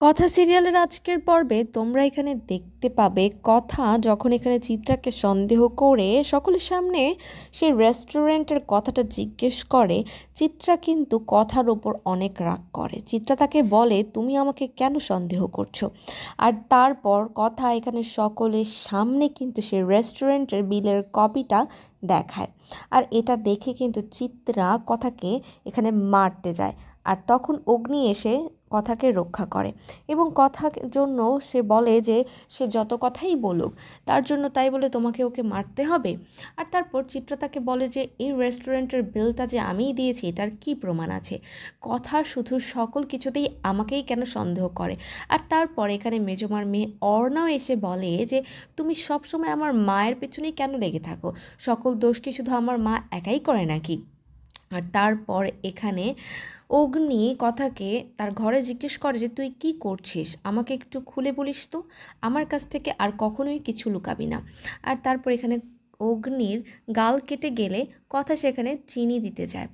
কথা সিরিয়ালের আজকের পর্বে তোমরা এখানে দেখতে পাবে কথা যখন এখানে চিত্রাকে সন্দেহ করে সকলের সামনে সেই রেস্টুরেন্টের কথাটা জিজ্ঞেস করে। চিত্রা কিন্তু কথার ওপর অনেক রাগ করে। চিত্রা তাকে বলে, তুমি আমাকে কেন সন্দেহ করছো? আর তারপর কথা এখানে সকলের সামনে কিন্তু সেই রেস্টুরেন্টের বিলের কপিটা দেখায়। আর এটা দেখে কিন্তু চিত্রা কথাকে এখানে মারতে যায়। আর তখন অগ্নি এসে কথাকে রক্ষা করে এবং কথার জন্য সে বলে যে সে যত কথাই বলুক তার জন্য তাই বলে তোমাকে ওকে মারতে হবে। আর তারপর চিত্রা তাকে বলে যে এই রেস্টুরেন্টের বিলটা যে আমিই দিয়েছি এটার কি প্রমাণ আছে? কথা শুধু সকল কিছুতেই আমাকেই কেন সন্দেহ করে? আর তারপর এখানে মেজমার মেয়ে অর্ণাও এসে বলে যে তুমি সবসময় আমার মায়ের পেছনেই কেন লেগে থাকো? সকল দোষ কি শুধু আমার মা একাই করে নাকি? আর তারপর এখানে অগ্নি কথাকে তার ঘরে জিজ্ঞেস করে যে তুই কি করছিস, আমাকে একটু খুলে বলিস তো, আমার কাছ থেকে আর কখনোই কিছু লুকাবি না। আর তারপর এখানে অগ্নির গাল কেটে গেলে কথা সেখানে চিনি দিতে যায়।